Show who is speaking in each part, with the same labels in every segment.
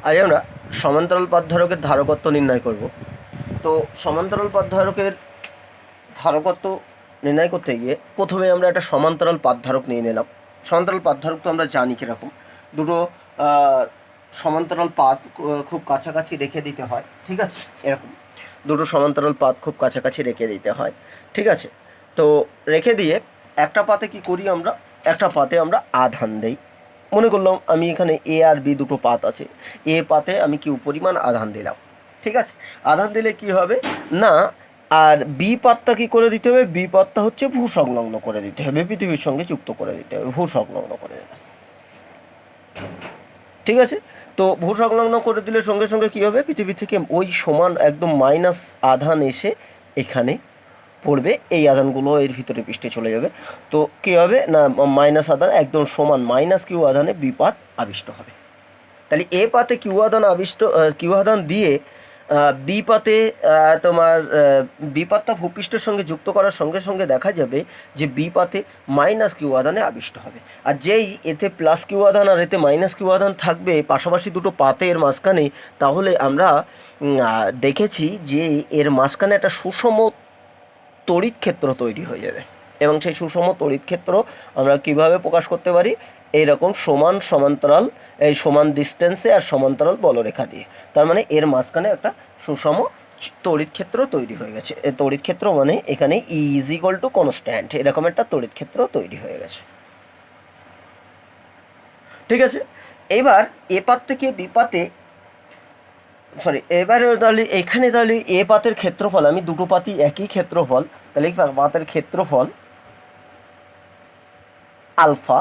Speaker 1: আজ আমরা সমান্তরাল পথধারকের ধারকত্ব নির্ণয় করব। তো সমান্তরাল পথধারকের ধারকত্ব নির্ণয় করতে গিয়ে প্রথমে আমরা একটা সমান্তরাল পথধারক নিয়ে নিলাম। সমান্তরাল পথধারক তো আমরা জানি কীরকম, দুটো সমান্তরাল পাত খুব কাছাকাছি রেখে দিতে হয়, ঠিক আছে, এরকম দুটো সমান্তরাল পাত খুব কাছাকাছি রেখে দিতে হয়, ঠিক আছে। তো রেখে দিয়ে একটা পাতে কি করি আমরা, একটা পাতে আমরা আধান দেই। মনে করলাম আমি এখানে এ আর বি দুটো পাত আছে, এ পাতে আমি কি পরিমাণ আধান দিলাম, ঠিক আছে। আধান দিলে কি হবে না, আর বি পাতটা কী করে দিতে হবে, বি পাতটা হচ্ছে ভূ সংলগ্ন করে দিতে হবে, পৃথিবীর সঙ্গে যুক্ত করে দিতে হবে, ভূ সংলগ্ন করে দিতে হবে, ঠিক আছে। তো ভূ সংলগ্ন করে দিলে সঙ্গে সঙ্গে কী হবে, পৃথিবী থেকে ওই সমান একদম মাইনাস আধান এসে এখানে পড়বে, এই আধানগুলো এর ভিতরে পৃষ্ঠে চলে যাবে। তো কী হবে না, মাইনাস আধান একদম সমান মাইনাস কিউ আধানে বিপাত আবিষ্ট হবে। তাহলে এ পাতে কিউ আধান কিউ আধান দিয়ে বি পাতে তোমার বি পাতটা ভূপৃষ্ঠের সঙ্গে যুক্ত করার সঙ্গে সঙ্গে দেখা যাবে যে বি পাতে মাইনাস কিউ আধানে আবিষ্ট হবে। আর যেই এতে প্লাস কিউ আধান আর এতে মাইনাস কিউ আধান থাকবে পাশাপাশি দুটো পাতের মাঝখানে, তাহলে আমরা দেখেছি যে এর মাঝখানে একটা সুষম তড়িৎ ক্ষেত্র তৈরি হয়ে যাবে। এবং সেই সুষম তড়িৎ ক্ষেত্র আমরা কিভাবে প্রকাশ করতে পারি, এইরকম সমান সমান্তরাল, এই সমান ডিস্টেন্সে আর সমান্তরাল বলরেখা দিয়ে। তার মানে এর মাঝখানে একটা সুষম তড়িৎ ক্ষেত্র তৈরি হয়ে গেছে। এই তড়িৎ ক্ষেত্র মানে এখানে ই ইজ ইকুয়াল টু কনস্ট্যান্ট, এরকম একটা তড়িৎ ক্ষেত্র তৈরি হয়ে গেছে, ঠিক আছে। এবার এ পাত থেকে বি পাতে এবারে তাহলে এখানে তাহলে এ পাতের ক্ষেত্রফল, আমি দুটো পাতই একই ক্ষেত্রফল, তাহলে এই পাতের ক্ষেত্রফল আলফা,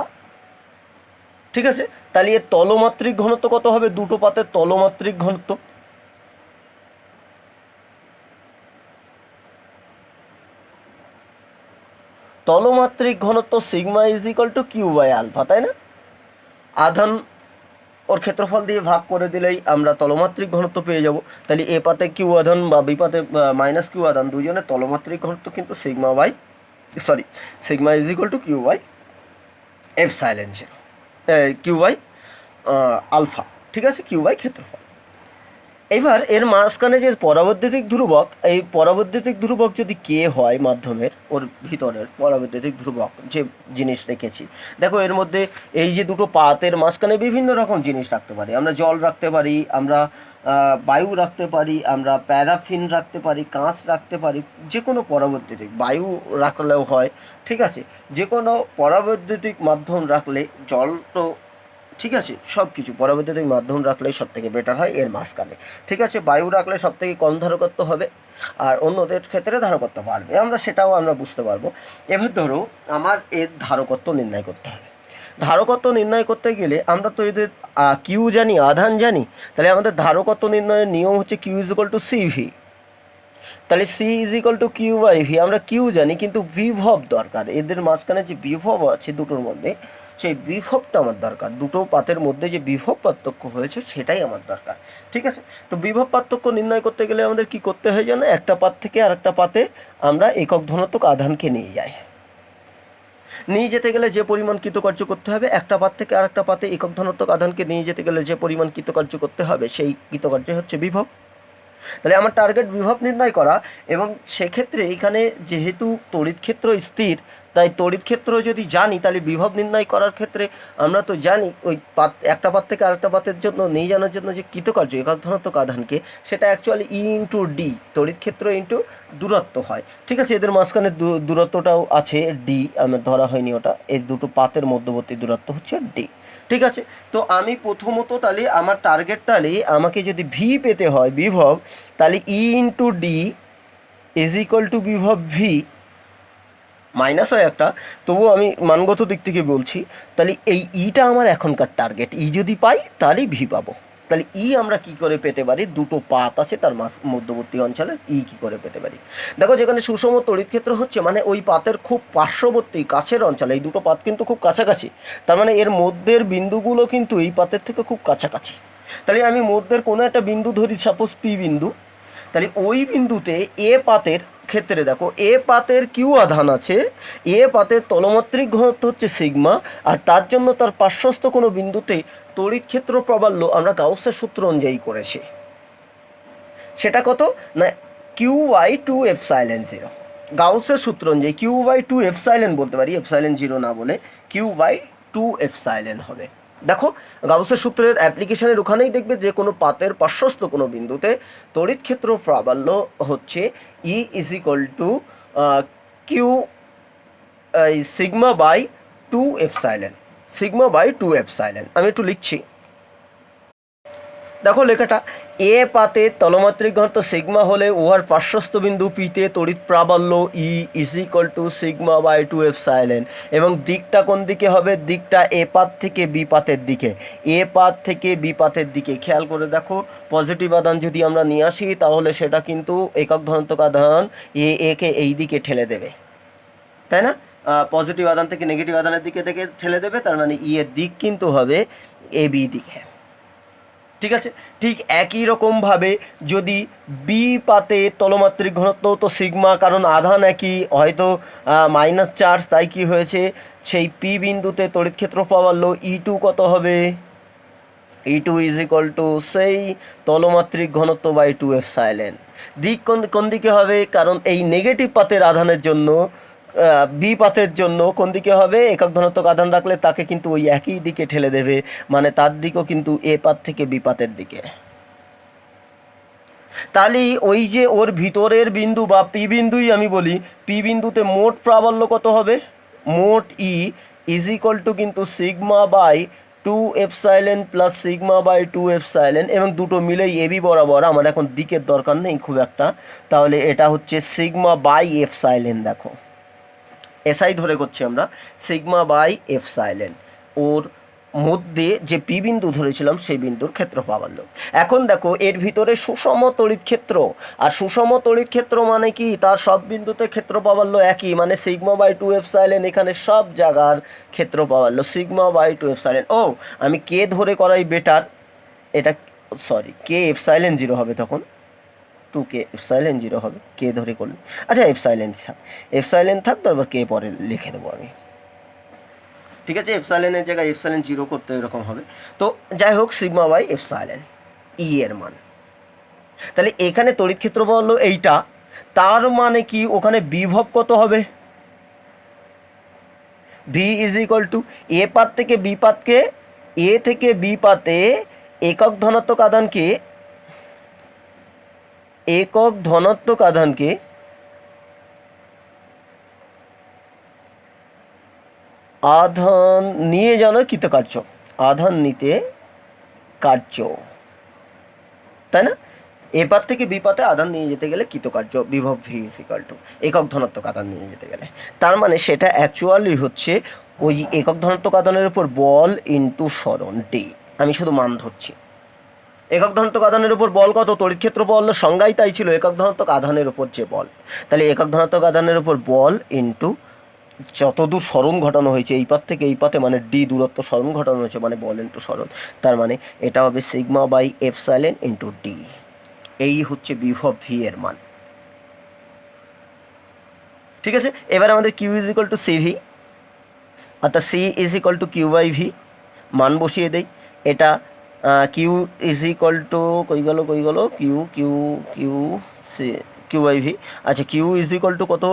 Speaker 1: ঠিক আছে। তাহলে এর তলমাত্রিক ঘনত্ব কত হবে, দুটো পাতের তলমাত্রিক ঘনত্ব, তলমাত্রিক ঘনত্ব sigma is equal to Q by alpha, তাই না। আধান ওর ক্ষেত্রফল দিয়ে ভাগ করে দিলেই আমরা তলমাত্রিক ঘনত্ব পেয়ে যাব। তাহলে এ পাতে কিউ আধান বা বি পাতে মাইনাস কিউ আধান, দুজনের তলমাত্রিক ঘনত্ব কিন্তু sigma is equal to Q by epsilon zero, Q by alpha, ঠিক আছে, কিউ বাই ক্ষেত্রফল। এবার এর মাঝখানে যে পরাবৈদ্যুতিক ধ্রুবক, এই পরাবৈদ্যুতিক ধ্রুবক যদি কে হয় মাধ্যমের, ওর ভিতরের পরাবৈদ্যুতিক ধ্রুবক যে জিনিস রেখেছি, দেখো এর মধ্যে এই যে দুটো পাতের মাঝখানে বিভিন্ন রকম জিনিস রাখতে পারি, আমরা জল রাখতে পারি, আমরা বায়ু রাখতে পারি, আমরা প্যারাফিন রাখতে পারি, কাঁচ রাখতে পারি, যে কোনো পরাবৈদ্যুতিক, বায়ু রাখলেও হয়, ঠিক আছে, যে কোনো পরাবৈদ্যুতিক মাধ্যম রাখলে, জল তো ঠিক আছে, সব কিছু পরাবৈদ্যুতিক মাধ্যম রাখলেই সব থেকে বেটার হয় এর মাঝখানে, ঠিক আছে। বায়ু রাখলে সব থেকে কম ধারকত্ব হবে আর অন্যদের ক্ষেত্রে ধারকত্ব বাড়বে, সেটাও আমরা বুঝতে পারবো। এবার ধরো আমার এর ধারকত্ব নির্ণয় করতে হবে। ধারকত্ব নির্ণয় করতে গেলে আমরা তো এদের কিউ জানি, আধান জানি, তাহলে আমাদের ধারকত্ব নির্ণয়ের নিয়ম হচ্ছে Q is equal to C V. তাহলে C is equal to Q by V, আমরা কিউ জানি কিন্তু বিভব দরকার, এদের মাঝখানে যে বিভব আছে দুটোর মধ্যে, সেই বিভবটা আমার দরকার, দুটো পাতের মধ্যে যে বিভব পার্থক্য হয়েছে সেটাই আমার দরকার, ঠিক আছে। তো বিভব পার্থক্য নির্ণয় করতে গেলে আমাদের কি করতে হয় জানো, একটা পাত থেকে আরেকটা পাতে আমরা একক ধনাত্মক আধানকে নিয়ে যেতে গেলে যে পরিমাণ কৃতকার্য করতে হবে, একটা পাত থেকে আরেকটা পাতে একক ধনাত্মক আধানকে নিয়ে যেতে গেলে যে পরিমাণ কৃতকার্য করতে হবে, সেই কৃতকার্য হচ্ছে বিভব। তাহলে আমার টার্গেট বিভব নির্ণয় করা, এবং সেক্ষেত্রে এখানে যেহেতু তড়িৎ ক্ষেত্র স্থির, তাই তড়িৎ ক্ষেত্র যদি জানি তাহলে বিভব নির্ণয় করার ক্ষেত্রে আমরা তো জানি ওই একটা পাত থেকে আরেকটা পাতের জন্য নিয়ে জানার জন্য যে কৃতকার্য একক ধনাত্মক আধানকে, সেটা অ্যাকচুয়ালি ই ইন্টু ডি, তড়িৎ ক্ষেত্র ইন্টু দূরত্ব হয়, ঠিক আছে। এদের মাঝখানে দূরত্বটাও আছে ডি, আমার ধরা হয়নি ওটা, এই দুটো পাতের মধ্যবর্তী দূরত্ব হচ্ছে ডি, ঠিক আছে। তো আমি প্রথমত তাহলে আমার টার্গেট, তাহলে আমাকে যদি ভি পেতে হয় বিভব, তাহলে E into D is equal to বিভব ভি, মাইনাস হয় একটা, তবুও আমি মানগত দিক থেকে বলছি, তাহলে এই ইটা আমার এখনকার টার্গেট, ই যদি পাই তাহলেই ভি পাবো। তাহলে ই আমরা কি করে পেতে পারি, দুটো পাত আছে তার মধ্যবর্তী অঞ্চলে ই কি করে পেতে পারি, দেখো যেখানে সুষম তড়িৎ ক্ষেত্র হচ্ছে মানে ওই পাতের খুব পার্শ্ববর্তী কাছের অঞ্চলে, এই দুটো পাত কিন্তু খুব কাছাকাছি, তার মানে এর মধ্যের বিন্দুগুলো কিন্তু এই পাতের থেকে খুব কাছাকাছি। তাহলে আমি মধ্যের কোনো একটা বিন্দু ধরি, সাপোজ পি বিন্দু, তাহলে ওই বিন্দুতে এ পাতের ক্ষেত্রে দেখো এ পাতের কিউ আধান আছে, এ পাতের তলমাত্রিক ঘনত্ব হচ্ছে সিগমা, আর তার জন্য তার পার্শ্বস্থ কোনো বিন্দুতে তড়িৎ ক্ষেত্র প্রাবল্য আমরা গাউসের সূত্র অনুযায়ী করেছি। সেটা কত না Q by two epsilon zero. গাউসের সূত্র অনুযায়ী কিউ বাই টু এপসাইলেন বলতে পারি, এপসাইলেন জিরো না বলে কিউ বাই টু এপসাইলেন হবে। দেখো গাউসের সূত্রের অ্যাপ্লিকেশনের ওখানেই দেখবে যে কোনো পাতের পার্শ্বস্থ কোনো বিন্দুতে তড়িৎ ক্ষেত্র প্রাবল্য হচ্ছে E is equal to Q sigma by two epsilon, sigma by two epsilon. আমি একটু লিখছি, দেখো লেখাটা, এ পাতে তলমাত্রিক ঘনত্ব সিগমা হলে উহার পার্শ্বস্থ বিন্দু পিতে তড়িৎ প্রাবল্য E is equal to sigma by two epsilon, এবং দিকটা কোন দিকে হবে, দিকটা এ পাত থেকে বি পাতের দিকে, এ পাত থেকে বি পাতের দিকে। খেয়াল করে দেখো পজিটিভ আধান যদি আমরা নিয়ে আসি তাহলে সেটা কিন্তু একক ধনাত্মক আধান একে এই দিকে ঠেলে দেবে, তাই না? পজিটিভ আধান থেকে নেগেটিভ আধানের দিকে থেকে ঠেলে দেবে, তার মানে ই এর দিক কিন্তু হবে এ বি দিকে। ঠিক আছে, ঠিক একই রকমভাবে যদি বি পাতে তলমাত্রিক ঘনত্ব তো সিগমা, কারণ আধান একই, হয়তো মাইনাস চার্জ, তাই কি হয়েছে সেই পি বিন্দুতে তড়িৎ ক্ষেত্র প্রাবল্য ই টু কত হবে, ই টু ইজ ইকুয়াল টু সেই তলমাত্রিক ঘনত্ব বাই টু এপসাইলেন। দিক কোন দিকে হবে, কারণ এই নেগেটিভ পাতের আধানের জন্য বি পাতের জন্য কোন দিকে হবে, একক ধনাত্মক আধান রাখলে তাকে কিন্তু ওই একই দিকে ঠেলে দেবে, মানে তার দিকও কিন্তু এ পাত থেকে বি পাতের দিকে। তাহলে ওই যে ওর ভিতরের বিন্দু বা পি বিন্দুই আমি বলি, পি বিন্দুতে মোট প্রাবল্য কত হবে, মোট ই ইজ ইকুয়াল টু কিন্তু sigma by two epsilon plus sigma by two epsilon, এবং দুটো মিলেই এবি বরাবর, আমার এখন দিকের দরকার নেই খুব একটা, তাহলে এটা হচ্ছে সিগমা বাই এপসাইলেন। দেখো এসআই ধরে করছি আমরা, সিগমা বাই এপসাইলেন, ওর মধ্যে যে পি বিন্দু ধরেছিলাম সেই বিন্দুর ক্ষেত্র প্রাবল্য। এখন দেখো এর ভিতরে সুষম তড়িৎ ক্ষেত্র, আর সুষম তড়িৎ ক্ষেত্র মানে কি, তার সব বিন্দুতে ক্ষেত্র প্রাবল্য একই, মানে সিগমা বাই টু এপসাইলেন, এখানে সব জায়গার ক্ষেত্র প্রাবল্য সিগমা বাই টু এপসাইলেন। ও আমি কে ধরে করাই বেটার, এটা সরি কে এপসাইলেন জিরো হবে, তখন টু কে এপসাইলেন জিরো হবে, কে ধরে করলে, আচ্ছা এপসাইলেন থাক, এপসাইলেন থাক, তারপর কে পরে লিখে দেবো আমি। ঠিক আছে, এপসাইলেনের জায়গায় এপসাইলেন জিরো করতে এরকম হবে। তো যাই হোক সিগমা বাই এপসাইলেন ই এর মান, তাহলে এখানে তড়িৎ ক্ষেত্র বললো এইটা, তার মানে কি ওখানে বিভব কত হবে, ভি ইজ ইকুয়াল টু এ পাত থেকে বি পাতকে, এ থেকে বি পাতে একক ধনাত্মক আধানকে, একক ধনাত্মক আধানকে আধান নিয়ে জানো কৃতকার্য, আধান নিতে কার্য, তাই না? এ পাত থেকে বি পাতে আধান নিয়ে যেতে গেলে কৃতকার্য, বিভব ভি ইজ ইকুয়াল টু একক ধনাত্মক আধান নিয়ে যেতে গেলে, তার মানে সেটা অ্যাকচুয়ালি হচ্ছে ওই একক ধনাত্মক আধানের উপর বল ইন্টু সরণ ডি। আমি শুধু মান ধরছি, একক ধনাত্মক আধানের উপর বল কত, তড়িৎ ক্ষেত্র বল সংজ্ঞাই তাই ছিল, একক ধনাত্মক আধানের উপর যে বল, তাহলে একক ধনাত্মক আধানের উপর বল ইন্টু যতদূর সরণ ঘটানো হয়েছে এই পাত থেকে এই পাতে, মানে ডি দূরত্ব সরণ ঘটানো হয়েছে, মানে বল ইন্টু সরণ, তার মানে এটা হবে sigma by epsilon into D. এই হচ্ছে বিভব ভি এর মান। ঠিক আছে, এবার আমাদের Q is equal to C V, অর্থাৎ C is equal to Q by V, মান বসিয়ে দেই। এটা কিউ ইজ ইকুয়াল টু কই গেল Q Q Q C Q by V, আচ্ছা কিউ ইজ ইকুয়াল টু কত,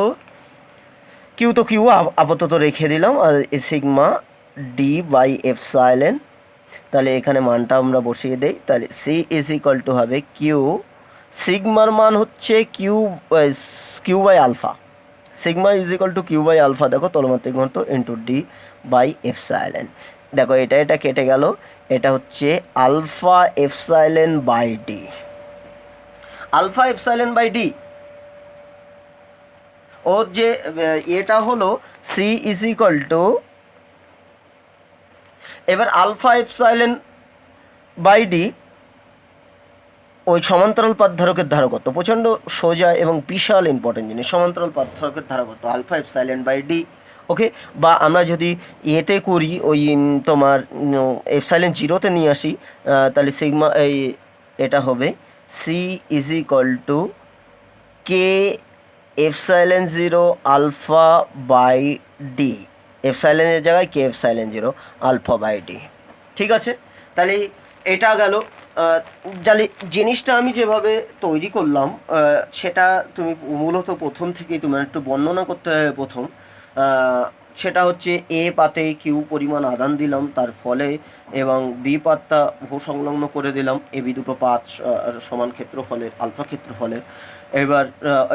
Speaker 1: কিউ তো কিউ আপাতত রেখে দিলাম, আর সিগমা ডি বাই এপসাইলেন, তাহলে এখানে মানটা আমরা বসিয়ে দেই, তাহলে সি ইজ ইকুয়াল টু হবে কিউ, সিগমার মান হচ্ছে Q Q by alpha, sigma is equal to Q by alpha, দেখো তলমাত্রিক ঘনত্ব ইন্টু ডি বাই এপসাইলেন। দেখো এটা কেটে গেল, এটা হচ্ছে alpha epsilon by D, alpha epsilon by D. ওর যে এটা হলো সি ইজ ইকুয়াল টু, এবার আলফা এপসাইলেন বাই ডি ওই সমান্তরাল পাত ধারকের ধারকত্ব, প্রচণ্ড সোজা এবং বিশাল ইম্পর্টেন্ট জিনিস, সমান্তরাল পাত ধারকের ধারকত্ব আলফা এপসাইলেন বাই ডি। ওকে, বা আমরা যদি এতে করি ওই তোমার এপসাইলেন জিরোতে নিয়ে আসি, তাহলে সিগমা এই এটা হবে C is equal to k epsilon zero alpha by D, এপসাইলেনের জায়গায় k epsilon zero alpha by D. ঠিক আছে, তাহলে এটা গেল। তাহলে জিনিসটা আমি যেভাবে তৈরি করলাম সেটা তুমি মূলত প্রথম থেকেই তোমার একটু বর্ণনা করতে হবে। প্রথম সেটা হচ্ছে এ পাতে কিউ পরিমাণ আদান দিলাম, তার ফলে এবং বি পাতটা ভূ সংলগ্ন করে দিলাম এ বি দুটো পাত সমান ক্ষেত্রফলের আলফা ক্ষেত্রফলের। এবার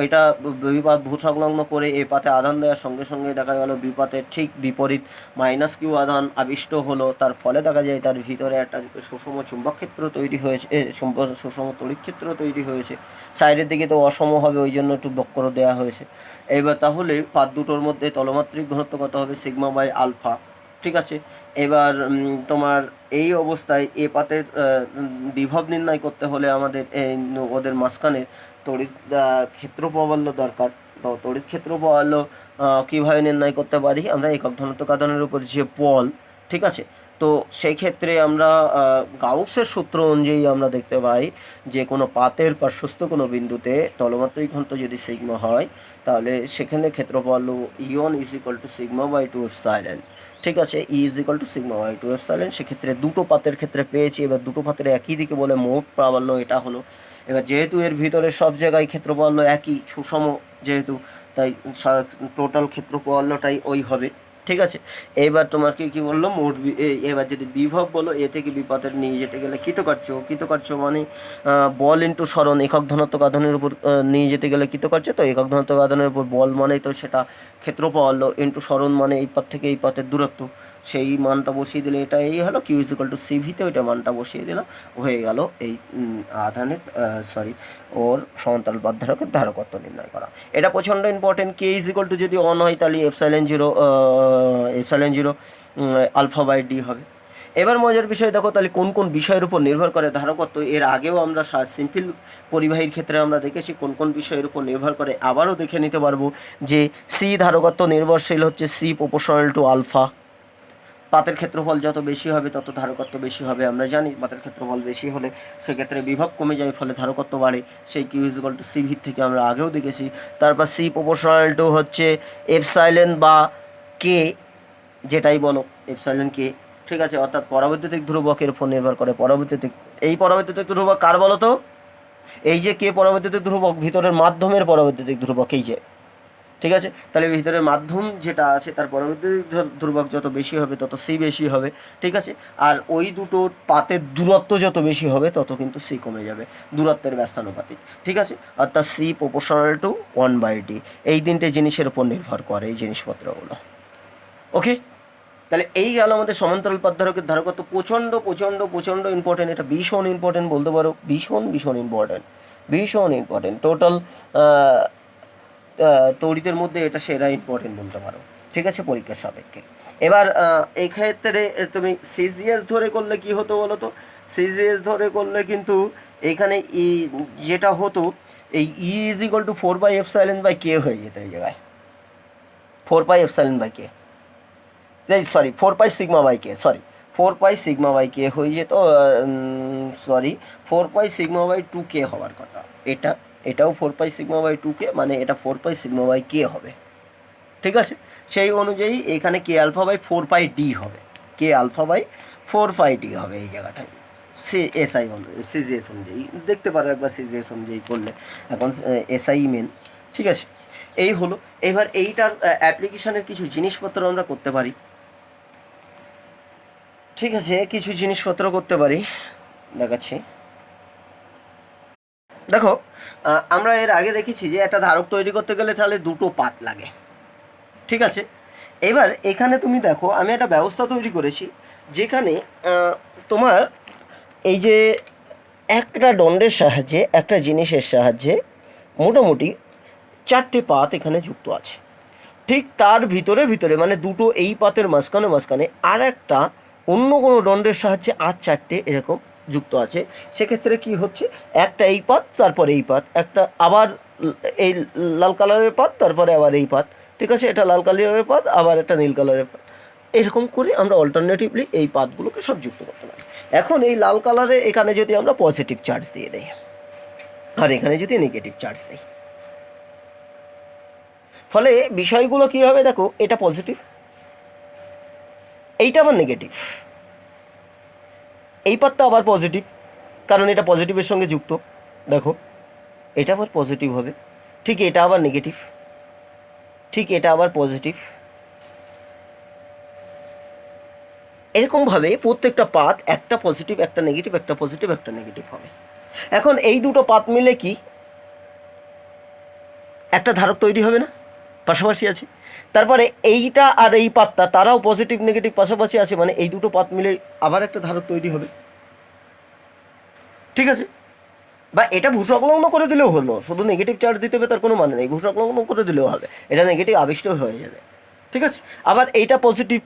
Speaker 1: এটা বিপাত ভূ সংলগ্ন করে এ পাতে আধান দেওয়ার সঙ্গে সঙ্গে দেখা গেল বিপাতের ঠিক বিপরীত মাইনাস কিউ আধান আবিষ্ট হলো, তার ফলে দেখা যায় তার ভিতরে একটা সুষম চুম্বক ক্ষেত্র তৈরি হয়েছে, সুষম তড়িৎ ক্ষেত্র তৈরি হয়েছে। সাইডের দিকে তো অসম হবে, ওই জন্য একটু বক্র দেওয়া হয়েছে। এবার তাহলে পাত দুটোর মধ্যে তলমাত্রিক ঘনত্ব কত হবে? Sigma by alpha. ঠিক আছে। এবার তোমার এই অবস্থায় এ পাতের বিভব নির্ণয় করতে হলে আমাদের ওদের মাঝখানে তড়িৎ ক্ষেত্র প্রাবল্য দরকার। তো তড়িৎ ক্ষেত্র প্রাবল্য কীভাবে নির্ণয় করতে পারি? আমরা একক ধনাত্মক আধানের উপর যে বল, ঠিক আছে, তো সেই ক্ষেত্রে আমরা গাউসের সূত্র অনুযায়ী আমরা দেখতে পাই যে কোনো পাতের পার্শ্বস্থ কোনো বিন্দুতে তলমাত্রিক ঘনত্ব যদি সিগমা হয়, তাহলে সেখানে ক্ষেত্রফল ইয়ন is equal to sigma by two epsilon. ঠিক আছে, E is equal to sigma by two epsilon. সেক্ষেত্রে দুটো পাতের ক্ষেত্রে পেয়েছি। এবার দুটো পাতের একই দিকে বলে মোট প্রাবল্য এটা হলো। এবার যেহেতু এর ভিতরে সব জায়গায় ক্ষেত্র প্রাবল্য একই, সুষম যেহেতু, তাই টোটাল ক্ষেত্র প্রাবল্যটাই ওই হবে। ঠিক আছে। এইবার তোমাকে কি বললো? মোট এবার যদি বিভব বলো, এ থেকে বিপদের নিয়ে যেতে গেলে কৃতকার্য মানে বল ইন্টু সরণ, একক ধনাত্মক আধানের উপর নিয়ে যেতে গেলে কৃতকার্য। তো একক ধনাত্মক আধানের উপর বল মানে তো সেটা ক্ষেত্র পাওয়াল ইন্টু সরণ মানে এই পথ থেকে এই পথের দূরত্ব, সেই মানটা বসিয়ে দিলে এটা এই হলো কিউ ইজ ইকুয়াল টু সিভিতে ওইটা মানটা বসিয়ে দিলাম, হয়ে গেল এই আধানের ওর সমান্তরাল বাদ ধারকের ধারকত্ব নির্ণয় করা। এটা প্রচণ্ড important. K is equal to যদি অন হয় তাহলে epsilon zero alpha by D হবে। এবার মজার বিষয় দেখো, তাহলে কোন কোন বিষয়ের উপর নির্ভর করে ধারকত্ব। এর আগেও আমরা সিম্পল পরিবাহীর ক্ষেত্রে আমরা দেখেছি কোন কোন বিষয়ের উপর নির্ভর করে। আবারও দেখে নিতে পারবো যে সি ধারকত্ব নির্ভরশীল হচ্ছে সি প্রপোর্শনাল টু আলফা। পাতের ক্ষেত্রফল যত বেশি হবে তত ধারকত্ব বেশি হবে। আমরা জানি পাতের ক্ষেত্রফল বেশি হলে সেক্ষেত্রে বিভব কমে যায়, ফলে ধারকত্ব বাড়ে। সেই Q is equal to C ভিত থেকে আমরা আগেও দেখেছি। তারপর সি প্রপোর্শনাল টু হচ্ছে এপসাইলন বা কে, যেটাই বলো এপসাইলন কে। ঠিক আছে, অর্থাৎ পরাবৈদ্যুতিক ধ্রুবকের উপর নির্ভর করে। এই পরাবৈদ্যুতিক ধ্রুবক কার বলো তো? এই যে কে পরাবৈদ্যুতিক ধ্রুবক, ভিতরের মাধ্যমের পরাবৈদ্যুতিক ধ্রুবক, এই যে। ঠিক আছে, তাহলে ভিতরের মাধ্যম যেটা আছে তার পরাবৈদ্যুতিক ধ্রুবক যত বেশি হবে তত সি বেশি হবে। ঠিক আছে, আর ওই দুটোর পাতের দূরত্ব যত বেশি হবে তত কিন্তু সি কমে যাবে, দূরত্বের ব্যস্তানুপাতিক। ঠিক আছে, অর্থাৎ সি প্রপোর্শনাল টু 1/d। এই তিনটে জিনিসের উপর নির্ভর করে এই জিনিসপত্রগুলো। ওকে, তাহলে এই গেল আমাদের সমান্তরাল পথ ধারকের ধারকত্ব। প্রচণ্ড প্রচণ্ড প্রচণ্ড ইম্পর্টেন্ট, এটা ভীষণ ইম্পর্টেন্ট বলতে পারো, ভীষণ ইম্পর্টেন্ট টোটাল তড়িতের মধ্যে এটা সেরা ইম্পর্টেন্ট বলতে পারো। ঠিক আছে, পরীক্ষার সাপেক্ষে। এবার এই ক্ষেত্রে তুমি সিজিএস ধরে করলে কি হতো বলো তো? সিজিএস ধরে করলে কিন্তু এইখানে যেটা হতো, এই ই ইজ ইকুয়াল টু 4/ε/কে হয়ে যেত এই জায়গায়, 4/ε/কে, সরি 4πσ/k, সরি 4πσ/k হয়ে যেত, সরি 4πσ/2k হওয়ার কথা। এটাও 4πσ/2k, মানে এটা 4πσ/k হবে। ঠিক আছে, সেই অনুযায়ী এখানে কে আলফা বাই 4πd হবে, কে আলফা বাই 4πd হবে এই জায়গাটায়। এসআই সিজিএস অনুযায়ী দেখতে পারো একবার, সিজিএস অনুযায়ী করলে। এখন এসআই মেন। ঠিক আছে, এই হলো। এবার এইটার অ্যাপ্লিকেশানের কিছু জিনিসপত্র আমরা করতে পারি। ঠিক আছে, কিছু জিনিসপত্র করতে পারি, দেখাচ্ছি। দেখো, আমরা এর আগে দেখেছি যে একটা ধারক তৈরি করতে গেলে তাহলে দুটো পাত লাগে। ঠিক আছে, এবার এখানে তুমি দেখো আমি একটা ব্যবস্থা তৈরি করেছি যেখানে তোমার এই যে একটা দণ্ডের সাহায্যে, একটা জিনিসের সাহায্যে মোটামুটি 4টে পাত এখানে যুক্ত আছে। ঠিক তার ভিতরে মানে দুটো এই পাতের মাঝখানে আর একটা অন্য কোনো দণ্ডের সাহায্যে আর 4টে এরকম যুক্ত আছে। সেক্ষেত্রে কি হচ্ছে, একটা এই পাত, তারপরে এই পাত, একটা আবার এই লাল কালারের পাত, তারপরে আবার এই পাত। ঠিক আছে, এটা লাল কালারের পাত, আবার একটা নীল কালারের পাত। এরকম করে আমরা অল্টারনেটিভলি এই পাতগুলোকে সব যুক্ত করতে পারি। এখন এই লাল কালারে এখানে যদি আমরা পজিটিভ চার্জ দিয়ে দিই, আর এখানে যদি নেগেটিভ চার্জ দিই, ফলে বিষয়গুলো কী হবে দেখো, এটা পজিটিভ, এইটা আবার নেগেটিভ। এই পাতটা আবার পজিটিভ, কারণ এটা পজিটিভের সঙ্গে যুক্ত। দেখো এটা আবার পজিটিভ হবে, ঠিক এটা আবার নেগেটিভ, ঠিক এটা আবার পজিটিভ। এরকমভাবে প্রত্যেকটা পাত একটা পজিটিভ একটা নেগেটিভ, একটা পজিটিভ একটা নেগেটিভ হবে। এখন এই দুটো পাত মিলে কি একটা ধারক তৈরি হবে না? পাশাপাশি আছে। তারপরে এইটা আর এই পাতটা তারাও পজিটিভ নেগেটিভ পাশাপাশি আছে, মানে এই দুটো পাত মিলে আবার একটা ধারক তৈরি হবে। ঠিক আছে, বা এটা ভূসংলগ্ন করে দিলেও হলো, শুধু নেগেটিভ চার্জ দিতে হবে তার কোনো মানে নেই, ভূসংলগ্ন করে দিলেও হবে, এটা নেগেটিভ আবিষ্ট হয়ে যাবে। ঠিক আছে, আবার এইটা পজিটিভ,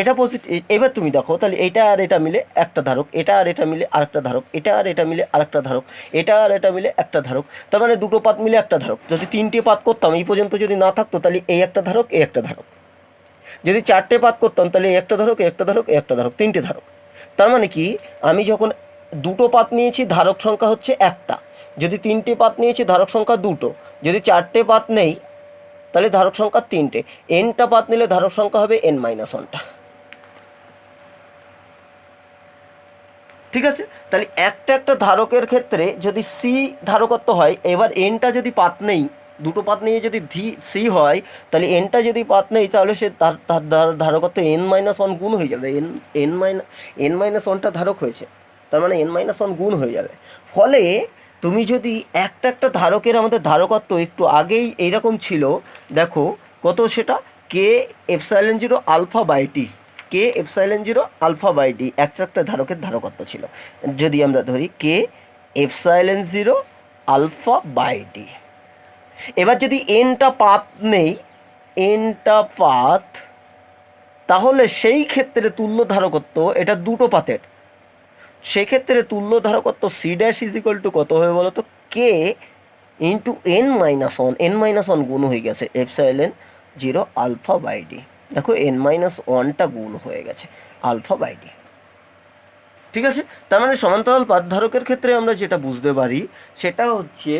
Speaker 1: এটা পজিটিভ। এবার তুমি দেখো তাহলে এটা আর এটা মিলে একটা ধারক, এটা আর এটা মিলে আরেকটা ধারক, এটা আর এটা মিলে আরেকটা ধারক, এটা আর এটা মিলে একটা ধারক। তার মানে দুটো পাত মিলে একটা ধারক। যদি তিনটে পাত করতাম এই পর্যন্ত যদি না থাকতো তাহলে এই একটা ধারক, এই একটা ধারক। যদি চারটে পাত করতাম তাহলে এই একটা ধারক, এই একটা ধারক, এই একটা ধারক, তিনটে ধারক। তার মানে কি আমি যখন দুটো পাত নিয়েছি ধারক সংখ্যা হচ্ছে একটা, যদি তিনটে পাত নিয়েছি ধারক সংখ্যা দুটো, যদি চারটে পাত নেই তাহলে ধারক সংখ্যা তিনটে, এনটা পাত নিলে ধারক সংখ্যা হবে n-1টা। ঠিক আছে, তাহলে একটা একটা ধারকের ক্ষেত্রে যদি সি ধারকত্ব হয়, এবার এনটা যদি পাত নেই, দুটো পাত নিয়ে যদি সি হয়, তাহলে এনটা যদি পাত নেই তাহলে সে তার ধারকত্ব n-1 গুণ হয়ে যাবে। n-1টা ধারক হয়েছে, তার মানে n-1 গুণ হয়ে যাবে। ফলে তুমি যদি একটা একটা ধারকের, আমাদের ধারকত্ব একটু আগেই এইরকম ছিল, দেখো কত সেটা k ε0 alpha by T, k ε0 alpha by D একটা একটা ধারকের ধারকত্ব ছিল। যদি আমরা ধরি k ε0 আলফা বাই ডি, এবার যদি এনটা পাত নেই, এনটা পাত, তাহলে সেই ক্ষেত্রে তুল্য ধারকত্ব, এটা দুটো পাতের, সেক্ষেত্রে তুল্য ধারকত্ব C dash is equal to কত হবে বলো তো, কে ইন্টু n-1 গুণ হয়ে গেছে ε0 আলফা বাই ডি। দেখো n-1টা গুণ হয়ে গেছে আলফা বাই ডি। ঠিক আছে, তার মানে সমান্তরাল পাত ধারকের ক্ষেত্রে আমরা যেটা বুঝতে পারি সেটা হচ্ছে,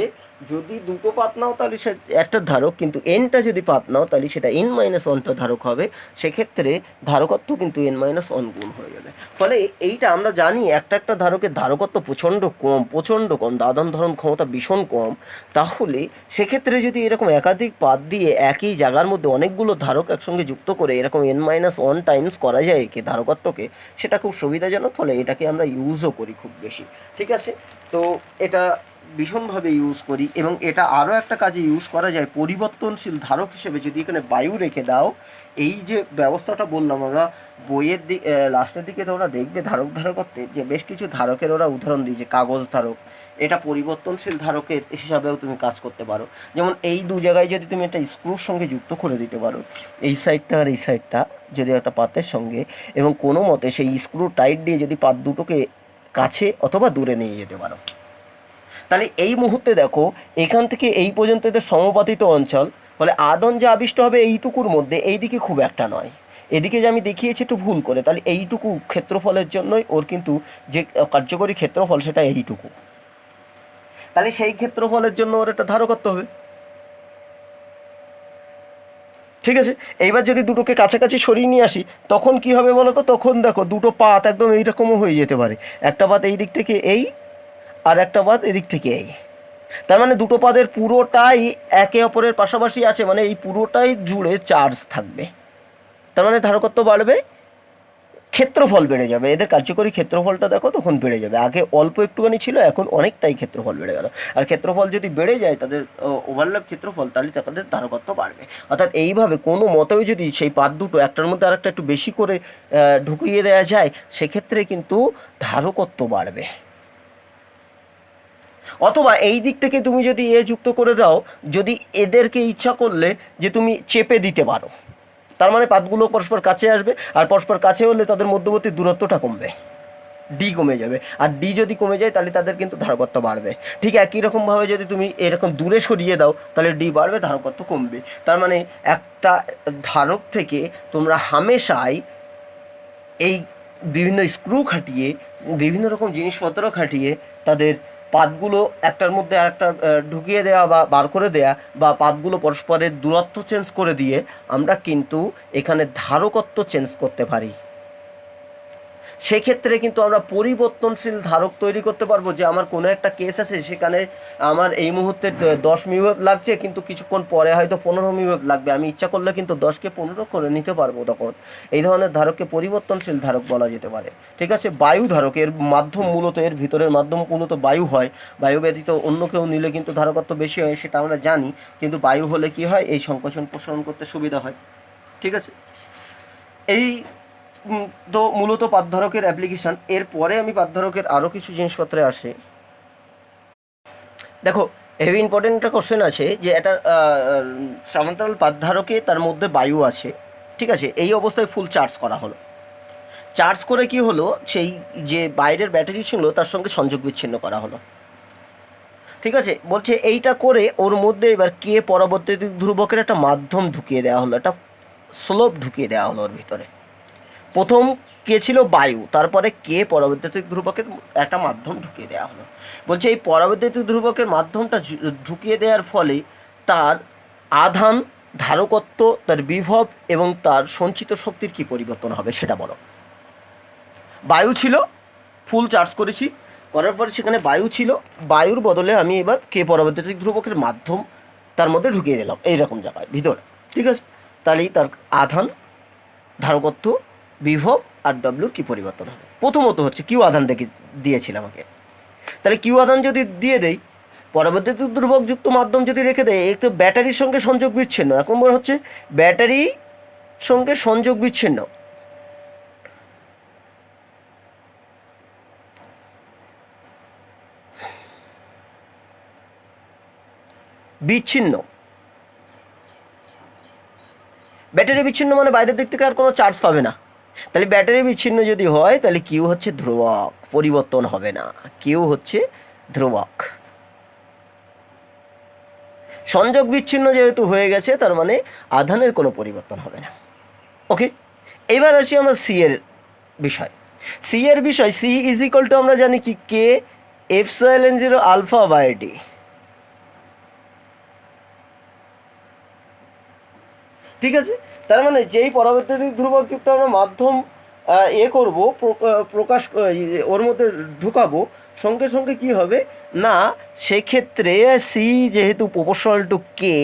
Speaker 1: যদি দুটো পাত নাও তাহলে সে একটা ধারক, কিন্তু এনটা যদি পাত নাও তাহলে সেটা n-1টা ধারক হবে, সেক্ষেত্রে ধারকত্ব কিন্তু n-1 গুণ হয়ে যাবে। ফলে এইটা আমরা জানি একটা একটা ধারকের ধারকত্ব প্রচণ্ড কম, দাদন ধারণ ক্ষমতা ভীষণ কম। তাহলে সেক্ষেত্রে যদি এরকম একাধিক পাত দিয়ে একই জায়গার মধ্যে অনেকগুলো ধারক একসঙ্গে যুক্ত করে এরকম n-1 টাইমস করা যায় একে ধারকত্বকে, সেটা খুব সুবিধাজনক, ফলে এটাকে আমরা ইউজও করি খুব বেশি। ঠিক আছে, তো এটা ভীষণভাবে ইউজ করি, এবং এটা আরও একটা কাজে ইউজ করা যায় পরিবর্তনশীল ধারক হিসেবে। যদি এখানে বায়ু রেখে দাও, এই যে ব্যবস্থাটা বললাম আমরা বইয়ের লাস্টের দিকে তোমরা দেখবে ধারকত্বে যে বেশ কিছু ধারকের ওরা উদাহরণ দিয়েছে, কাগজ ধারক, এটা পরিবর্তনশীল ধারকের হিসাবেও তুমি কাজ করতে পারো। যেমন এই দু জায়গায় যদি তুমি একটা স্ক্রুর সঙ্গে যুক্ত করে দিতে পারো, এই সাইডটা আর এই সাইডটা যদি একটা পাতের সঙ্গে, এবং কোনো মতে সেই স্ক্রু টাইট দিয়ে যদি পাত দুটোকে কাছে অথবা দূরে নিয়ে যেতে পারো, তাহলে এই মুহূর্তে দেখো এখান থেকে এই পর্যন্ত এদের সমপাতিত অঞ্চল, ফলে আদন যে আবিষ্ট হবে এইটুকুর মধ্যে, এইদিকে খুব একটা নয়, এদিকে যে আমি দেখিয়েছি একটু ভুল করে, তাহলে এইটুকু ক্ষেত্রফলের জন্যই ওর কিন্তু যে কার্যকরী ক্ষেত্রফল সেটা এইটুকু, তাহলে সেই ক্ষেত্রফলের জন্য ওর একটা ধারকত্ব হবে। ঠিক আছে, এইবার যদি দুটোকে কাছাকাছি সরিয়ে নিয়ে আসি তখন কি হবে বলো তো, তখন দেখো দুটো পাত একদম এইরকমও হয়ে যেতে পারে, একটা পাত এই দিক থেকে এই, আর একটা পাত এদিক থেকে এই। তার মানে দুটো পাদের পুরোটাই একে অপরের পাশাপাশি আছে, মানে এই পুরোটাই জুড়ে চার্জ থাকবে, তার মানে ধারকত্ব বাড়বে, ক্ষেত্রফল বেড়ে যাবে, এদের কার্যকরী ক্ষেত্রফলটা দেখো তখন বেড়ে যাবে। আগে অল্প একটুখানি ছিল, এখন অনেকটাই ক্ষেত্রফল বেড়ে গেল, আর ক্ষেত্রফল যদি বেড়ে যায় তাদের ওভারল্যাপ ক্ষেত্রফল, তাহলে তাদের ধারকত্ব বাড়বে। অর্থাৎ এইভাবে কোনো মতেও যদি সেই পাত দুটো একটার মধ্যে আরেকটা একটু বেশি করে ঢুকিয়ে দেওয়া যায়, সেক্ষেত্রে কিন্তু ধারকত্ব বাড়বে। অথবা এই দিক থেকে তুমি যদি এ যুক্ত করে দাও, যদি এদেরকে ইচ্ছা করলে যে তুমি চেপে দিতে পারো, তার মানে পাতগুলো পরস্পর কাছে আসবে, আর পরস্পর কাছে হলে তাদের মধ্যবর্তী দূরত্বটা কমবে, ডি কমে যাবে, আর ডি যদি কমে যায় তাহলে তাদের কিন্তু ধারকত্ব বাড়বে। ঠিক একই রকমভাবে যদি তুমি এরকম দূরে সরিয়ে দাও তাহলে ডি বাড়বে, ধারকত্ব কমবে। তার মানে একটা ধারক থেকে তোমরা হামেশাই এই বিভিন্ন স্ক্রু খাটিয়ে, বিভিন্ন রকম জিনিসপত্র খাটিয়ে তাদের পাতগুলো একটার মধ্যে আরেকটা ঢুকিয়ে দেওয়া বা বার করে দেয়া, বা পাতগুলো পরস্পরের দূরত্ব চেঞ্জ করে দিয়ে আমরা কিন্তু এখানে ধারকত্ব চেঞ্জ করতে পারি। সেক্ষেত্রে কিন্তু আমরা পরিবর্তনশীল ধারক তৈরি করতে পারবো, যে আমার কোনো একটা কেস আছে সেখানে আমার এই মুহূর্তে 10 মিউ লাগছে, কিন্তু কিছুক্ষণ পরে হয়তো 15 মিউ লাগবে, আমি ইচ্ছা করলে কিন্তু 10কে 15 করে নিতে পারবো। তখন এই ধরনের ধারককে পরিবর্তনশীল ধারক বলা যেতে পারে। ঠিক আছে, বায়ু ধারক, এর মাধ্যম মূলত, এর ভিতরের মাধ্যম মূলত বায়ু হয়। বায়ু ব্যতীত অন্য কেউ নিলে কিন্তু ধারকত্ব বেশি হয়, সেটা আমরা জানি, কিন্তু বায়ু হলে কি হয়, এই সংকোচন প্রসারণ করতে সুবিধা হয়। ঠিক আছে, এই তো মূলত পাতধারকের অ্যাপ্লিকেশান। এরপরে আমি পাতধারকের আরও কিছু জিনিসপত্রে আসে। দেখো, হেভি ইম্পর্টেন্ট একটা কোশ্চেন আছে যে একটা সমান্তরাল পাতধারকে তার মধ্যে বায়ু আছে। ঠিক আছে, এই অবস্থায় ফুল চার্জ করা হলো। চার্জ করে কি হলো, সেই যে বাইরের ব্যাটারি ছিল তার সঙ্গে সংযোগ বিচ্ছিন্ন করা হলো। ঠিক আছে, বলছে এইটা করে ওর মধ্যে এবার কে পরবর্তী ধ্রুবকের একটা মাধ্যম ঢুকিয়ে দেওয়া হলো, একটা স্লোপ ঢুকিয়ে দেওয়া হলো ওর ভিতরে। প্রথম কে ছিল বায়ু, তারপরে কে পরাবৈদ্যুতিক ধ্রুবকের একটা মাধ্যম ঢুকিয়ে দেওয়া হলো। বলছে এই পরাবৈদ্যুতিক ধ্রুবকের মাধ্যমটা ঢুকিয়ে দেওয়ার ফলে তার আধান, ধারকত্ব, তার বিভব এবং তার সঞ্চিত শক্তির কি পরিবর্তন হবে সেটা বলো। বায়ু ছিল, ফুল চার্জ করেছি, করার পরে সেখানে বায়ু ছিল, বায়ুর বদলে আমি এবার কে পরাবৈদ্যুতিক ধ্রুবকের মাধ্যম তার মধ্যে ঢুকিয়ে দিলাম এইরকম জায়গায় ভিতরে। ঠিক আছে, তাহলেই তার আধান, ধারকত্ব, বিভব আর ডব্লিউর কী পরিবর্তন হবে। প্রথমত হচ্ছে কিউ আধান রেখে দিয়েছিল আমাকে, তাহলে কিউ আধান যদি দিয়ে দেই, পরবর্তী ধ্রুবকযুক্ত মাধ্যম যদি রেখে দেয়, একটু ব্যাটারির সঙ্গে সংযোগ বিচ্ছিন্ন। এখন বলা হচ্ছে ব্যাটারি সঙ্গে সংযোগ বিচ্ছিন্ন। বিচ্ছিন্ন, ব্যাটারি বিচ্ছিন্ন মানে বাইরের দিক থেকে আর কোনো চার্জ পাবে না। তাহলে ব্যাটারি বিচ্ছিন্ন যদি হয় তাহলে কিউ হচ্ছে ধ্রুবক, পরিবর্তন হবে না, কিউ হচ্ছে ধ্রুবক। সংযোগ বিচ্ছিন্ন যেহেতু হয়ে গেছে, তার মানে আধানের কোনো পরিবর্তন হবে না। ওকে, এবার আসি আমরা সি এর বিষয়। সি এর বিষয়, সি ইজ ইকুয়াল টু আমরা জানি কি, কে এপসাইলন 0 আলফা বাই ডি। ঠিক আছে, তার মানে যেই পরাবৈদ্যুতিক ধ্রুবকযুক্ত আমরা মাধ্যম করব, প্রকাশ ওর মধ্যে ঢুকাবো, সঙ্গে সঙ্গে কি হবে না, সেক্ষেত্রে সি যেহেতু প্রপোর্শনাল টু কে,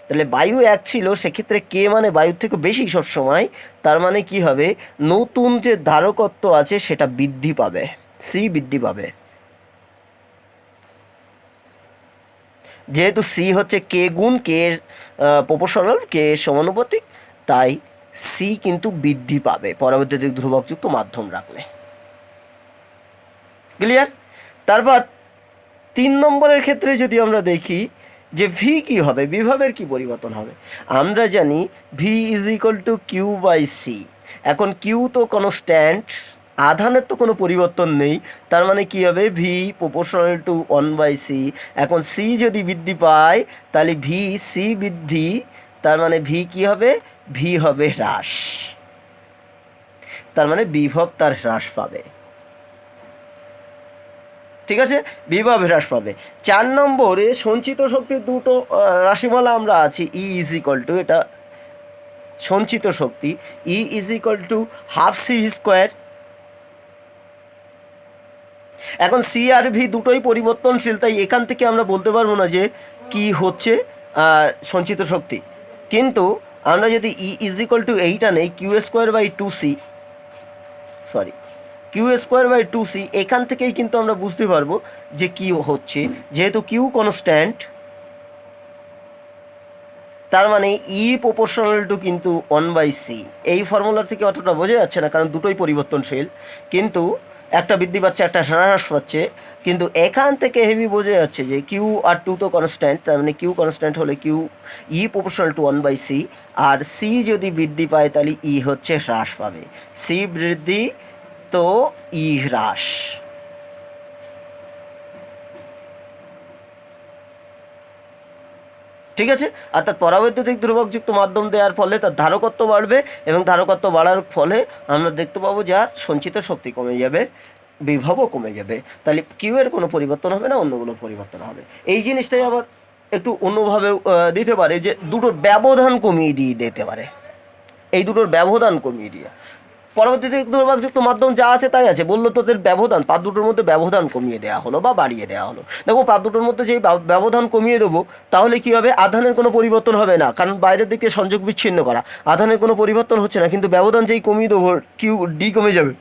Speaker 1: তাহলে বায়ু এক ছিল, সেক্ষেত্রে কে মানে বায়ুর থেকে বেশি সবসময়, তার মানে কি হবে, নতুন যে ধারকত্ব আছে সেটা বৃদ্ধি পাবে, সি বৃদ্ধি পাবে। যেহেতু সি হচ্ছে কে গুণ কে প্রপোর্শনাল, কে সমানুপাতিক, তাই সি কিন্তু বৃদ্ধি পাবে পরবৈদ্যুতিক ধ্রুবকযুক্ত মাধ্যম রাখলে। ক্লিয়ার? তারপর 3 নম্বরের ক্ষেত্রে যদি আমরা দেখি যে ভি কী হবে, বিভবের কি পরিবর্তন হবে। আমরা জানি V is equal to Q by C. এখন কিউ তো কনস্ট্যান্ট, আধানের তো কোনো পরিবর্তন নেই, তার মানে কি হবে, ভি প্রপোর্শনাল টু 1/c। এখন সি যদি বৃদ্ধি পায় তাহলে ভি সি বৃদ্ধি, তার মানে ভি কি হবে, ভি হবে হ্রাস, তার মানে বিভব তার হ্রাস পাবে। ঠিক আছে, বিভব হ্রাস পাবে। 4 নম্বরে সঞ্চিত শক্তির দুটো রাশিমালা আমরা আছি, ই ইজ ইকুয়াল টু, এটা সঞ্চিত শক্তি, E is equal to half C square. এখন সি আর ভি দুটোই পরিবর্তনশীল, তাই এখান থেকে আমরা বলতে পারবো না যে কি হচ্ছে সঞ্চিত শক্তি। কিন্তু আমরা যদি ই ইজ ইকুয়াল টু এইটা নেই, Q square by 2c, sorry Q square by 2c, এখান থেকেই কিন্তু আমরা বুঝতে পারবো যে কি হচ্ছে। যেহেতু কিউ কনস্ট্যান্ট, তার মানে ই প্রপোর্শনাল টু কিন্তু 1/c। এই ফর্মুলার থেকে অতটা বোঝা যাচ্ছে না, কারণ দুটোই পরিবর্তনশীল, কিন্তু একটা বৃদ্ধি পাচ্ছে, একটা হ্রাস পাচ্ছে। কিন্তু এখান থেকে হেভি বোঝা যাচ্ছে যে কিউ আর টু তো কনস্ট্যান্ট, তার মানে কিউ কনস্ট্যান্ট হলে Q E proportional to 1/c, আর সি যদি বৃদ্ধি পায় তাহলে ই হচ্ছে হ্রাস পাবে। সি বৃদ্ধি তো ই হ্রাস। ঠিক আছে, অর্থাৎ পরাবৈদ্যুতিক ধ্রুবকযুক্ত মাধ্যম দেওয়ার ফলে তার ধারকত্ব বাড়বে, এবং ধারকত্ব বাড়ার ফলে আমরা দেখতে পাবো যে আর সঞ্চিত শক্তি কমে যাবে, বিভবও কমে যাবে। তাহলে কিউ এর কোনো পরিবর্তন হবে না, অন্যগুলো পরিবর্তন হবে। এই জিনিসটাই আবার একটু অন্যভাবে দিতে পারে, যে দুটোর ব্যবধান কমিয়ে দিয়ে দিতে পারে, এই দুটোর ব্যবধান কমিয়ে দিয়ে। পরবর্তী দিক ধ্রুবকযুক্ত মাধ্যম যা আছে তাই আছে, বললো তোদের ব্যবধান, পাত দুটোর মধ্যে ব্যবধান কমিয়ে দেওয়া হলো বা বাড়িয়ে দেওয়া হলো। দেখো পাত দুটোর মধ্যে যেই ব্যবধান কমিয়ে দেবো তাহলে কী হবে, আধানের কোনো পরিবর্তন হবে না, কারণ বাইরের দিকে সংযোগ বিচ্ছিন্ন করা, আধানের কোনো পরিবর্তন হচ্ছে না, কিন্তু ব্যবধান যেই কমিয়ে দেবো কিউ ডি কমে যাবে,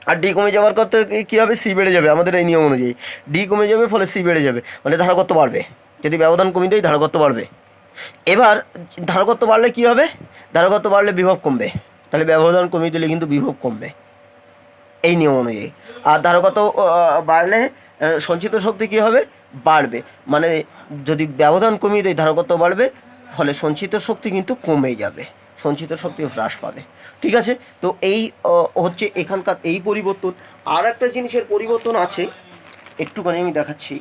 Speaker 1: আর ডি কমে যাওয়ার কথা কী হবে, সি বেড়ে যাবে, আমাদের এই নিয়ম অনুযায়ী ডি কমে যাবে, ফলে সি বেড়ে যাবে, মানে ধারকত্ব বাড়বে। যদি ব্যবধান কমিয়ে দেয় ধারকত্ব বাড়বে। এবার ধারকত্ব বাড়লে কী হবে, ধারকত্ব বাড়লে বিভব কমবে, তাহলে ব্যবধান কমিয়ে দিলে কিন্তু বিভব কমবে এই নিয়ম অনুযায়ী। আর ধারকত্ব বাড়লে সঞ্চিত শক্তি কী হবে, বাড়বে, মানে যদি ব্যবধান কমিয়ে দেয় ধারকত্ব বাড়বে, ফলে সঞ্চিত শক্তি কিন্তু কমে যাবে, সঞ্চিত শক্তি হ্রাস পাবে। ঠিক আছে, তো এই হচ্ছে এখানকার এই পরিবর্তন। আর একটা জিনিসের পরিবর্তন আছে, একটুখানি আমি দেখাচ্ছি,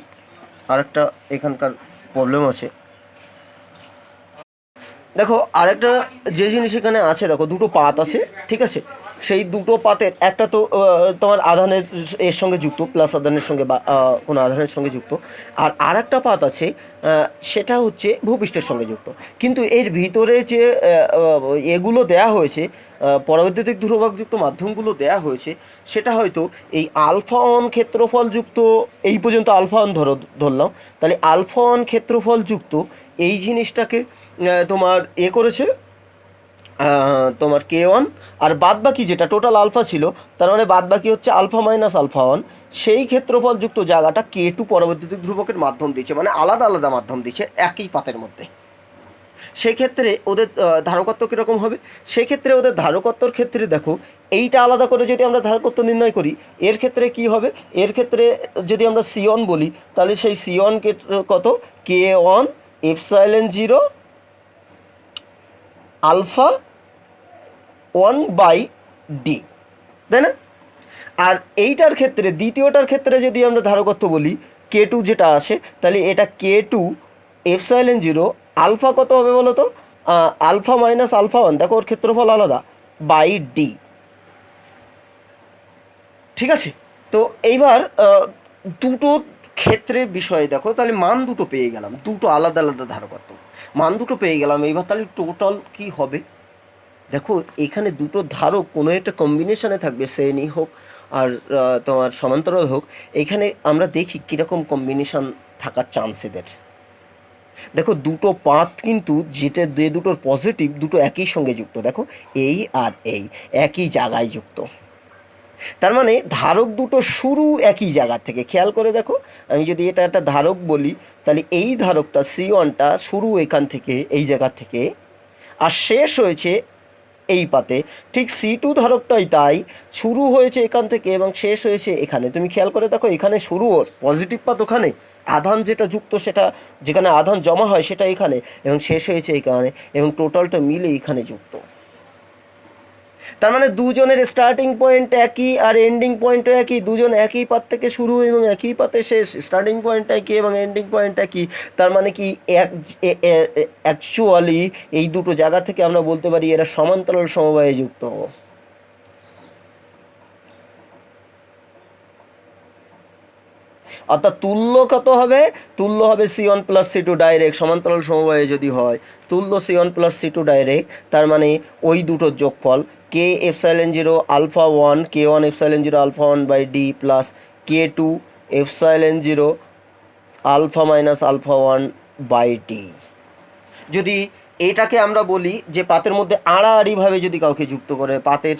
Speaker 1: আর একটা এখানকার প্রবলেম আছে। দেখো আরেকটা যে জিনিস এখানে আছে, দেখো দুটো পাত আছে, ঠিক আছে, সেই দুটো পাতের একটা তো তোমার আধানের এর সঙ্গে যুক্ত, প্লাস আধানের সঙ্গে বা কোনো আধানের সঙ্গে যুক্ত, আর আরেকটা পাত আছে সেটা হচ্ছে ভূপৃষ্ঠের সঙ্গে যুক্ত। কিন্তু এর ভিতরে যে এগুলো দেয়া হয়েছে, পরাবৈদ্যুতিক ধ্রুবকযুক্ত মাধ্যমগুলো দেয়া হয়েছে, সেটা হয়তো এই আলফা অন ক্ষেত্রফলযুক্ত, এই পর্যন্ত আলফা অন ধরলাম, তাহলে আলফা অন ক্ষেত্রফলযুক্ত এই জিনিসটাকে তোমার করেছে তোমার কে ওয়ান, আর বাদ বাকি যেটা টোটাল আলফা ছিল, তার মানে বাদ বাকি হচ্ছে আলফা মাইনাস আলফা ওয়ান, সেই ক্ষেত্রফলযুক্ত জায়গাটা কে টু পরবৈদ্যুতিক ধ্রুবকের মাধ্যম দিচ্ছে, মানে আলাদা আলাদা মাধ্যম দিচ্ছে একই পাতের মধ্যে। সেক্ষেত্রে ওদের ধারকত্ব কীরকম হবে, সেক্ষেত্রে ওদের ধারকত্বর ক্ষেত্রে দেখো এইটা আলাদা করে যদি আমরা ধারকত্ব নির্ণয় করি, এর ক্ষেত্রে কি হবে, এর ক্ষেত্রে যদি আমরা সিওন বলি, তাহলে সেই সিওন কত, k one epsilon zero alpha one by D, তাই না? আর এইটার ক্ষেত্রে দ্বিতীয়টার ক্ষেত্রে যদি আমরা ধারকত্ব বলি কে টু যেটা আসে, তাহলে এটা কে টু এপসাইলন জিরো আলফা কত হবে বলো তো, আলফা মাইনাস আলফা ওয়ান, দেখো ওর ক্ষেত্রফল আলাদা, বাই ডি। ঠিক আছে, তো এইবার দুটো ক্ষেত্রের বিষয়ে দেখো, তাহলে মান দুটো পেয়ে গেলাম, দুটো আলাদা আলাদা ধারকত্ব, মান দুটো পেয়ে গেলাম। এইবার তাহলে টোটাল কি হবে, দেখো এখানে দুটো ধারক কোনো একটা কম্বিনেশনে থাকবে, শ্রেণী হোক আর তোমার সমান্তরাল হোক, এখানে আমরা দেখি কীরকম কম্বিনেশন থাকার চান্স এদের। দেখো দুটো পাত কিন্তু যেটা যে দুটোর পজিটিভ দুটো একই সঙ্গে যুক্ত, দেখো এই আর এই একই জায়গায় যুক্ত, তার মানে ধারক দুটো শুরু একই জায়গা থেকে, খেয়াল করে দেখো, আমি যদি এটা একটা ধারক বলি, তাহলে এই ধারকটা সি ওয়ানটা শুরু এখান থেকে এই জায়গা থেকে, আর শেষ হয়েছে এই পাতে, ঠিক সি টু ধারকটাই তাই, শুরু হয়েছে এখান থেকে এবং শেষ হয়েছে এখানে। তুমি খেয়াল করে দেখো এখানে শুরু ওর পজিটিভ পাত ওখানে, আধান যেটা যুক্ত সেটা যেখানে আধান জমা হয় সেটা এখানে, এবং শেষ হয়েছে এখানে, এবং টোটালটা মিলে এখানে যুক্ত। তার মানে দুজনের স্টার্টিং পয়েন্ট একই আর এন্ডিং পয়েন্টও একই, দুজন একই পাত থেকে শুরু এবং একই পাতে শেষ, স্টার্টিং পয়েন্ট একই এবং এন্ডিং পয়েন্ট একই। তার মানে কি অ্যাকচুয়ালি এই দুটো জায়গা থেকে আমরা বলতে পারি এরা সমান্তরাল সমবায়ে যুক্ত। অর্থাৎ তুল্য কত হবে, তুল্য হবে C one plus C two direct, সমান্তরাল সমবায়ে যদি হয় তুল্য C one plus C two direct, তার মানে ওই দুটোর যোগফল k epsilon zero alpha one, k one epsilon zero alpha one by D plus k two epsilon zero alpha minus alpha one by D. যদি এটাকে আমরা বলি যে পাতের মধ্যে আড়াআড়িভাবে যদি কাউকে যুক্ত করে, পাতের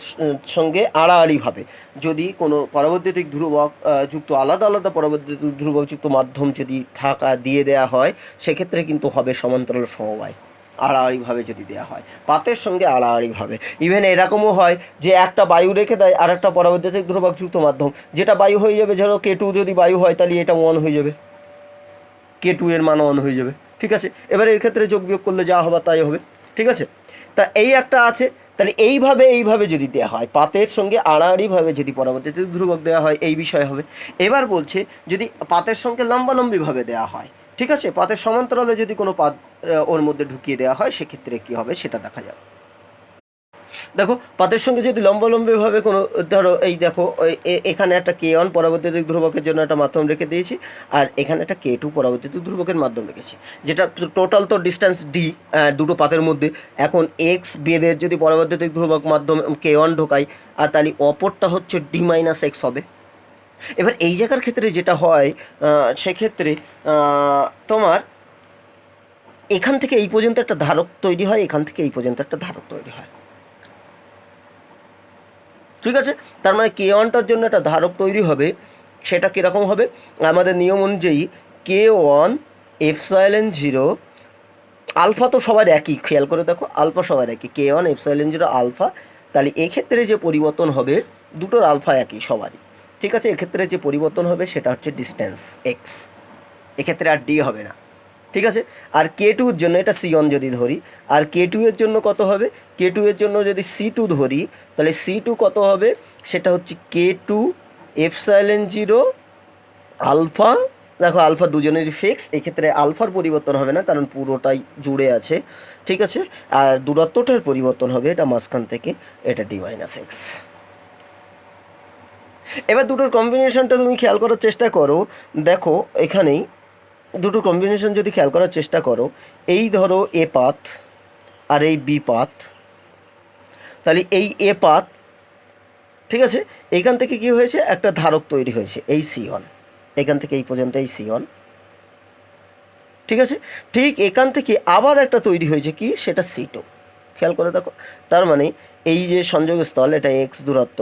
Speaker 1: সঙ্গে আড়াআড়িভাবে যদি কোনো পরবৈদ্যুতিক ধ্রুবক যুক্ত আলাদা আলাদা পরবৈদ্যুতিক ধ্রুবক যুক্ত মাধ্যম যদি থাকা দিয়ে দেয়া হয়, সেক্ষেত্রে কিন্তু হবে সমান্তরাল সমবায়, আড়াআড়িভাবে যদি দেওয়া হয় পাতের সঙ্গে আড়াআড়িভাবে। ইভেন এরকমও হয় যে একটা বায়ু রেখে দেয় আর একটা পরবৈদ্যুতিক ধ্রুবক যুক্ত মাধ্যম, যেটা বায়ু হয়ে যাবে, ধরো কে টু যদি বায়ু হয় তাহলে এটা ওয়ান হয়ে যাবে, কে টু এর মান ওয়ান হয়ে যাবে। ঠিক আছে, এবার এর ক্ষেত্রে যোগ বিয়োগ করলে যা হবে তাই হবে। ঠিক আছে, তা এই একটা আছে, তাহলে এইভাবে যদি দেওয়া হয় পাতের সঙ্গে আড়াআড়িভাবে যদি পরবর্তীতে ধ্রুবক দেওয়া হয় এই বিষয় হবে। এবার বলছে যদি পাতের সঙ্গে লম্বালম্বিভাবে দেওয়া হয়, ঠিক আছে, পাতের সমান্তরালে যদি কোনো পাত ওর মধ্যে ঢুকিয়ে দেওয়া হয় সেক্ষেত্রে কী হবে সেটা দেখা যাবে। দেখো পাতের সঙ্গে যদি লম্বালম্বিভাবে কোনো ধরো এই দেখো এখানে একটা K1 পরবর্তী দিক ধ্রুবকের জন্য একটা মাধ্যম রেখে দিয়েছি, আর এখানে একটা K2 পরবর্তী দিক ধ্রুবকের মাধ্যম রেখেছি, যেটা টোটাল তো ডিস্টেন্স ডি দুটো পাতের মধ্যে। এখন এক্স বেদের যদি পরবর্তী দিক ধ্রুবক মাধ্যম K1 ঢোকাই, আর তাহলে অপরটা হচ্ছে D-X হবে। এবার এই জায়গার ক্ষেত্রে যেটা হয় সেক্ষেত্রে তোমার এখান থেকে এই পর্যন্ত একটা ধারক তৈরি হয়, এখান থেকে এই পর্যন্ত একটা ধারক তৈরি হয়, ঠিক আছে। তার মানে K1টার জন্য একটা ধারক তৈরি হবে, সেটা কীরকম হবে, আমাদের নিয়ম অনুযায়ী K1 এপসাইলন জিরো, আলফা তো সবার একই, খেয়াল করে দেখো আলফা সবার একই, K1 এপসাইলন জিরো আলফা। তাহলে এক্ষেত্রে যে পরিবর্তন হবে, দুটোর আলফা একই সবারই, ঠিক আছে। এক্ষেত্রে যে পরিবর্তন হবে সেটা হচ্ছে ডিস্টেন্স এক্স, এক্ষেত্রে আর ডি হবে না, ঠিক আছে। আর K2 এর জন্য এটা C1 যদি ধরি, আর K2 এর জন্য কত হবে, K2 এর জন্য যদি C2 ধরি, তাহলে C2 কত হবে, সেটা হচ্ছে K2 এপসাইলন জিরো আলফা। দেখো আলফা দুজনেরই ফিক্সড, এক্ষেত্রে আলফার পরিবর্তন হবে না কারণ পুরোটাই জুড়ে আছে, ঠিক আছে। আর দূরত্বটার পরিবর্তন হবে, এটা মাঝখান থেকে, এটা D-X। এবার দুটোর কম্বিনেশনটা তুমি খেয়াল করার চেষ্টা করো, দেখো এখানেই দুটো কম্বিনেশন যদি খেয়াল করার চেষ্টা করো, এই ধরো এ পাথ আর এই বি পাথ, তাহলে এই এ পাথ, ঠিক আছে, এইখান থেকে কি হয়েছে, একটা ধারক তৈরি হয়েছে এই C1, এখান থেকে এই পর্যন্ত এই C1, ঠিক আছে। ঠিক এখান থেকে আবার একটা তৈরি হয়েছে কি, সেটা C2, খেয়াল করে দেখো। তার মানে এই যে সংযোগস্থল, এটা এক্স দূরত্ব,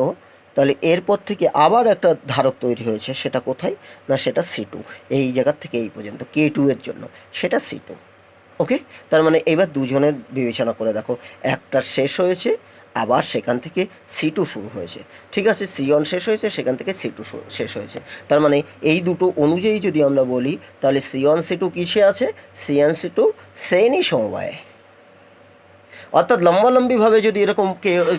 Speaker 1: তাহলে এরপর থেকে আবার একটা ধারক তৈরি হয়েছে, সেটা কোথায় না, সেটা C2, এই জায়গার থেকে এই পর্যন্ত K2 এর জন্য সেটা C2, ওকে। তার মানে এবার দুজনের বিবেচনা করে দেখো, একটা শেষ হয়েছে, আবার সেখান থেকে C2 শুরু হয়েছে, ঠিক আছে। C1 শেষ হয়েছে, সেখান থেকে C2 শেষ হয়েছে। তার মানে এই দুটো অনুযায়ী যদি আমরা বলি, তাহলে C1 C2 কিসে আছে, C1 C2 শ্রেণী সমবায়ে। অর্থাৎ লম্বালম্বিভাবে যদি এরকম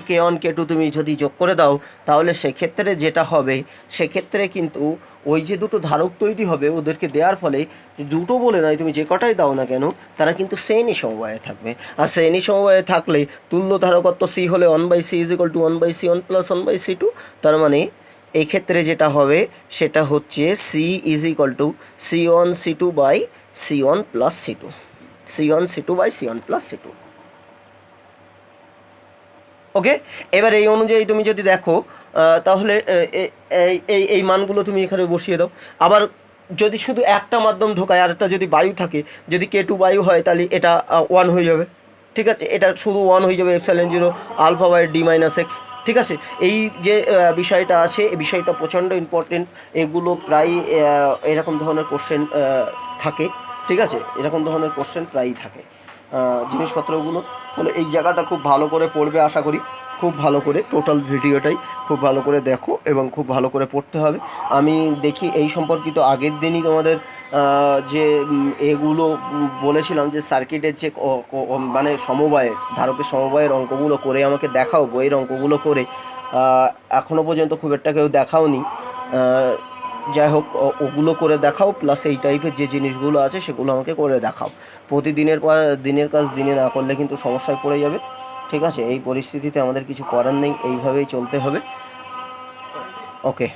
Speaker 1: K1 K2 তুমি যদি যোগ করে দাও, তাহলে সেক্ষেত্রে যেটা হবে, সেক্ষেত্রে কিন্তু ওই যে দুটো ধারক তৈরি হবে, ওদেরকে দেওয়ার ফলে দুটো বলে নয়, তুমি যে কটাই দাও না কেন, তারা কিন্তু শ্রেণী সমবায়ে থাকবে। আর শ্রেণী সমবায়ে থাকলে তুল্য ধারকত্ব C হলে 1/C = 1/C1 + 1/C2। তার মানে এই ক্ষেত্রে যেটা হবে সেটা হচ্ছে C = C1 C2 / C1 + C2, C1 C2 / C1 + C2, ওকে। এবার এই অনুযায়ী তুমি যদি দেখো, তাহলে এই মানগুলো তুমি এখানে বসিয়ে দাও। আবার যদি শুধু একটা মাধ্যম ঢোকায় আর একটা যদি বায়ু থাকে, যদি K2 বায়ু হয়, তাহলে এটা 1 হয়ে যাবে, ঠিক আছে। এটা শুধু 1 হয়ে যাবে, epsilon zero alpha by D-X, ঠিক আছে। এই যে বিষয়টা আছে, এই বিষয়টা প্রচণ্ড ইম্পর্টেন্ট, এগুলো প্রায় এরকম ধরনের কোশ্চেন থাকে, ঠিক আছে, এরকম ধরনের কোশ্চেন প্রায়ই থাকে জিনিসপত্রগুলো। ফলে এই জায়গাটা খুব ভালো করে পড়বে, আশা করি খুব ভালো করে টোটাল ভিডিওটাই খুব ভালো করে দেখো এবং খুব ভালো করে পড়তে হবে। আমি দেখি এই সম্পর্কিত আগের দিনই তোমাদের যে এগুলো বলেছিলাম যে সার্কিটের যে মানে সমবায়ের, ধারকের সমবায়ের অঙ্কগুলো করে আমাকে দেখাও, বইয়ের অঙ্কগুলো করে, এখনও পর্যন্ত খুব একটা কেউ দেখাওনি। যাই হোক, ওগুলো করে দেখাও, প্লাস এই টাইপের যে জিনিসগুলো আছে সেগুলো আমাকে করে দেখাও। প্রতিদিনের পর দিনের কাজ দিনে না করলে কিন্তু সমস্যায় পড়ে যাবে, ঠিক আছে। এই পরিস্থিতিতে আমাদের কিছু করার নেই, এইভাবেই চলতে হবে, ওকে।